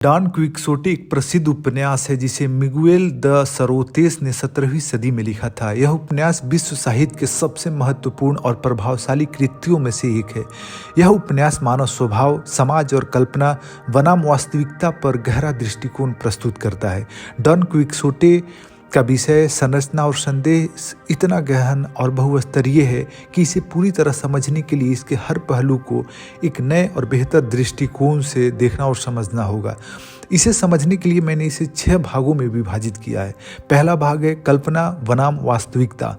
Don क्विक्सोटे एक प्रसिद्ध उपन्यास है जिसे मिगुएल द सरोतेस ने 17वीं सदी में लिखा था। यह उपन्यास विश्व साहित्य के सबसे महत्वपूर्ण और प्रभावशाली कृतियों में से एक है। यह उपन्यास मानव स्वभाव, समाज और कल्पना बनाम वास्तविकता पर गहरा दृष्टिकोण प्रस्तुत करता है। डॉन क्विक्सोटे का विषय, संरचना और संदेश इतना गहन और बहुस्तरीय है कि इसे पूरी तरह समझने के लिए इसके हर पहलू को एक नए और बेहतर दृष्टिकोण से देखना और समझना होगा। इसे समझने के लिए मैंने इसे 6 भागों में विभाजित किया है। पहला भाग है कल्पना बनाम वास्तविकता।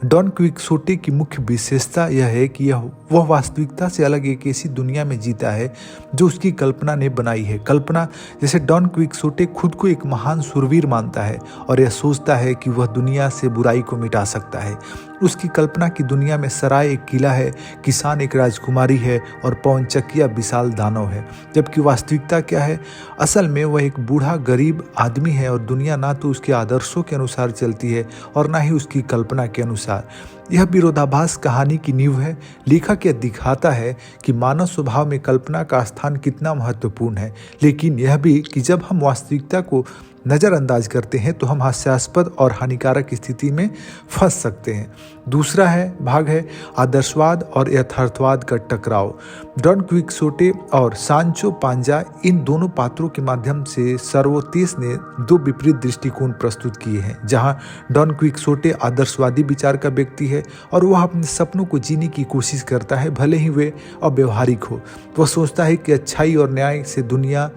डॉन क्विक्सोटे की मुख्य विशेषता यह है कि वह वास्तविकता से अलग एक ऐसी दुनिया में जीता है जो उसकी कल्पना ने बनाई है। कल्पना जैसे डॉन क्विक्सोटे खुद को एक महान शूरवीर मानता है और यह सोचता है कि वह दुनिया से बुराई को मिटा सकता है। उसकी कल्पना की दुनिया में सराय एक किला है, किसान एक राजकुमारी है और पवनचक्किया विशाल दानव है। जबकि वास्तविकता क्या है? असल में वह एक बूढ़ा गरीब आदमी है और दुनिया ना तो उसके आदर्शों के अनुसार चलती है और ना ही उसकी कल्पना के अनुसार। यह विरोधाभास कहानी की नींव है। लेखक यह दिखाता है कि मानव स्वभाव में कल्पना का स्थान कितना महत्वपूर्ण है, लेकिन यह भी कि जब हम वास्तविकता को नज़रअंदाज करते हैं तो हम हास्यास्पद और हानिकारक स्थिति में फंस सकते हैं। दूसरा भाग है आदर्शवाद और यथार्थवाद का टकराव। डॉन क्विक्सोटे और सांचो पांजा, इन दोनों पात्रों के माध्यम से सर्वोतेस ने 2 विपरीत दृष्टिकोण प्रस्तुत किए हैं। जहां डॉन क्विक्सोटे आदर्शवादी विचार का व्यक्ति है और वह अपने सपनों को जीने की कोशिश करता है, भले ही वे अव्यवहारिक हो। वह सोचता है कि अच्छाई और न्याय से दुनिया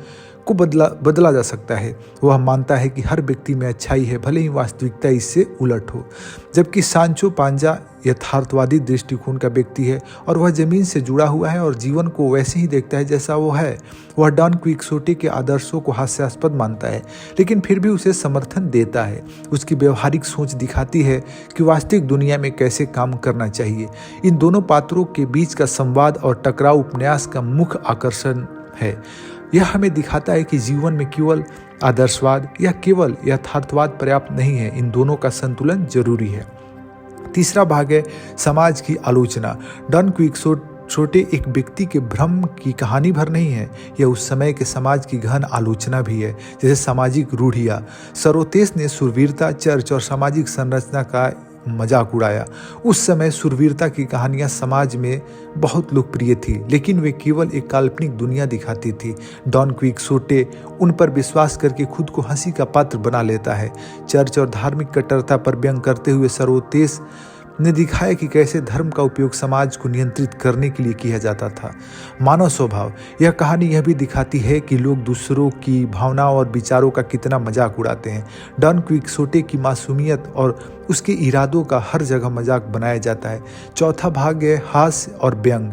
को बदला जा सकता है। वह मानता है कि हर व्यक्ति में अच्छाई है, भले ही वास्तविकता इससे उलट हो। जबकि सांचो पांजा यथार्थवादी दृष्टिकोण का व्यक्ति है और वह जमीन से जुड़ा हुआ है और जीवन को वैसे ही देखता है जैसा वो है। वह डॉन क्विक्सोटे के आदर्शों को हास्यास्पद मानता है, लेकिन फिर भी उसे समर्थन देता है। उसकी व्यवहारिक सोच दिखाती है कि वास्तविक दुनिया में कैसे काम करना चाहिए। इन दोनों पात्रों के बीच का संवाद और टकराव उपन्यास का मुख्य आकर्षण है। यह हमें दिखाता है कि जीवन में केवल आदर्शवाद या केवल यथार्थवाद पर्याप्त नहीं है, इन दोनों का संतुलन जरूरी है। तीसरा भाग है समाज की आलोचना। डॉन क्विक्सोटे एक व्यक्ति के भ्रम की कहानी भर नहीं है, यह उस समय के समाज की गहन आलोचना भी है। जैसे सामाजिक रूढ़ियाँ, सरोतेस ने शूरवीरता, चर्च और सामाजिक संरचना का मजाक उड़ाया। उस समय शूरवीरता की कहानियां समाज में बहुत लोकप्रिय थी, लेकिन वे केवल एक काल्पनिक दुनिया दिखाती थी। डॉन क्विक्सोटे उन पर विश्वास करके खुद को हंसी का पात्र बना लेता है। चर्च और धार्मिक कट्टरता पर व्यंग करते हुए सरोतेस ने दिखाया कि कैसे धर्म का उपयोग समाज को नियंत्रित करने के लिए किया जाता था। मानव स्वभाव, यह कहानी यह भी दिखाती है कि लोग दूसरों की भावनाओं और विचारों का कितना मजाक उड़ाते हैं। डॉन क्विक्सोटे की मासूमियत और उसके इरादों का हर जगह मजाक बनाया जाता है। चौथा भाग है हास्य और व्यंग।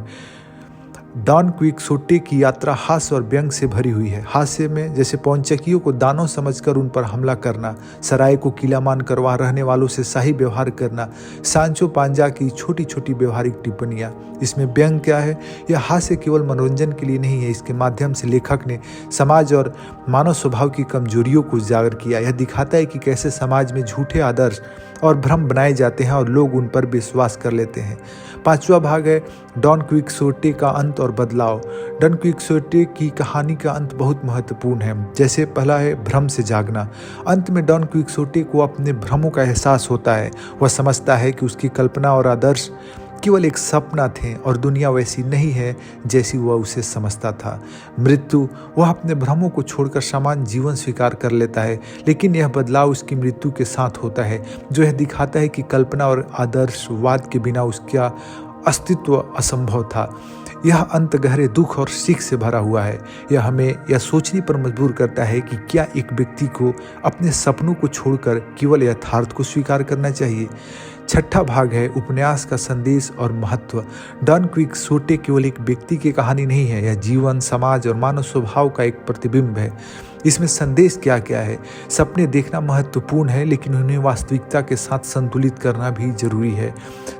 डॉन क्विक्सोटे की यात्रा हास्य और व्यंग से भरी हुई है। हास्य में जैसे पवनचक्कियों को दानव समझकर उन पर हमला करना, सराय को किला मानकर वहां रहने वालों से सही व्यवहार करना, सांचो पांजा की छोटी छोटी व्यवहारिक टिप्पणियां। इसमें व्यंग क्या है? यह हास्य केवल मनोरंजन के लिए नहीं है, इसके माध्यम से लेखक ने समाज और मानव स्वभाव की कमजोरियों को उजागर किया। यह दिखाता है कि कैसे समाज में झूठे आदर्श और भ्रम बनाए जाते हैं और लोग उन पर विश्वास कर लेते हैं। 5वां भाग है डॉन क्विक्सोटे का अंत और बदलाव। डॉन क्विक्सोटे की कहानी का अंत बहुत महत्वपूर्ण है। जैसे पहला है भ्रम से जागना। अंत में डॉन क्विक्सोटे को अपने भ्रमों का एहसास होता है। वह समझता है कि उसकी कल्पना और आदर्श केवल एक सपना थे और दुनिया वैसी नहीं है जैसी वह उसे समझता था। मृत्यु, वह अपने भ्रमों को छोड़कर सामान्य जीवन स्वीकार कर लेता है, लेकिन यह बदलाव उसकी मृत्यु के साथ होता है, जो यह दिखाता है कि कल्पना और आदर्शवाद के बिना उसका अस्तित्व असंभव था। यह अंत गहरे दुख और सीख से भरा हुआ है। यह हमें यह सोचने पर मजबूर करता है कि क्या एक व्यक्ति को अपने सपनों को छोड़कर केवल यथार्थ को स्वीकार करना चाहिए। 6ठा भाग है उपन्यास का संदेश और महत्व। डॉन क्विक्सोटे केवल एक व्यक्ति की कहानी नहीं है, यह जीवन, समाज और मानव स्वभाव का एक प्रतिबिंब है। इसमें संदेश क्या क्या है? सपने देखना महत्वपूर्ण है, लेकिन उन्हें वास्तविकता के साथ संतुलित करना भी जरूरी है।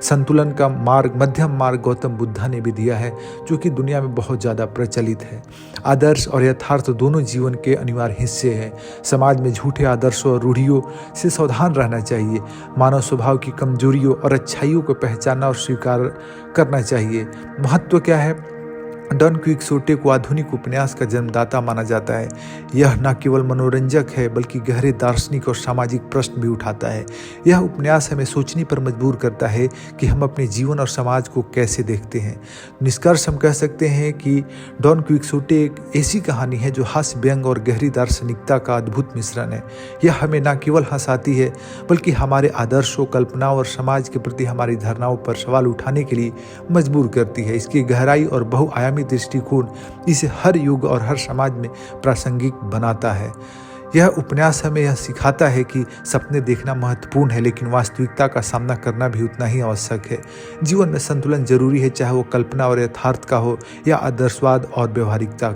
संतुलन का मार्ग, मध्यम मार्ग गौतम बुद्धा ने भी दिया है, जो कि दुनिया में बहुत ज़्यादा प्रचलित है। आदर्श और यथार्थ दोनों जीवन के अनिवार्य हिस्से हैं। समाज में झूठे आदर्शों और रूढ़ियों से सावधान रहना चाहिए। मानव स्वभाव की कमजोरियों और अच्छाइयों को पहचानना और स्वीकार करना चाहिए। महत्व क्या है? डॉन क्विक्सोटे को आधुनिक उपन्यास का जन्मदाता माना जाता है। यह न केवल मनोरंजक है बल्कि गहरे दार्शनिक और सामाजिक प्रश्न भी उठाता है। यह उपन्यास हमें सोचने पर मजबूर करता है कि हम अपने जीवन और समाज को कैसे देखते हैं। निष्कर्ष हम कह सकते हैं कि डॉन क्विक्सोटे एक ऐसी कहानी है जो हास्य व्यंग और गहरी दार्शनिकता का अद्भुत मिश्रण है। यह हमें न केवल हंसाती है बल्कि हमारे आदर्शों, कल्पनाओं और समाज के प्रति हमारी धारणाओं पर सवाल उठाने के लिए मजबूर करती है। इसकी गहराई और बहुआयामी दृष्टिकोण इसे हर युग और हर समाज में प्रासंगिक बनाता है। यह उपन्यास हमें यह सिखाता है कि सपने देखना महत्वपूर्ण है, लेकिन वास्तविकता का सामना करना भी उतना ही आवश्यक है। जीवन में संतुलन जरूरी है, चाहे वो कल्पना और यथार्थ का हो या आदर्शवाद और व्यवहारिकता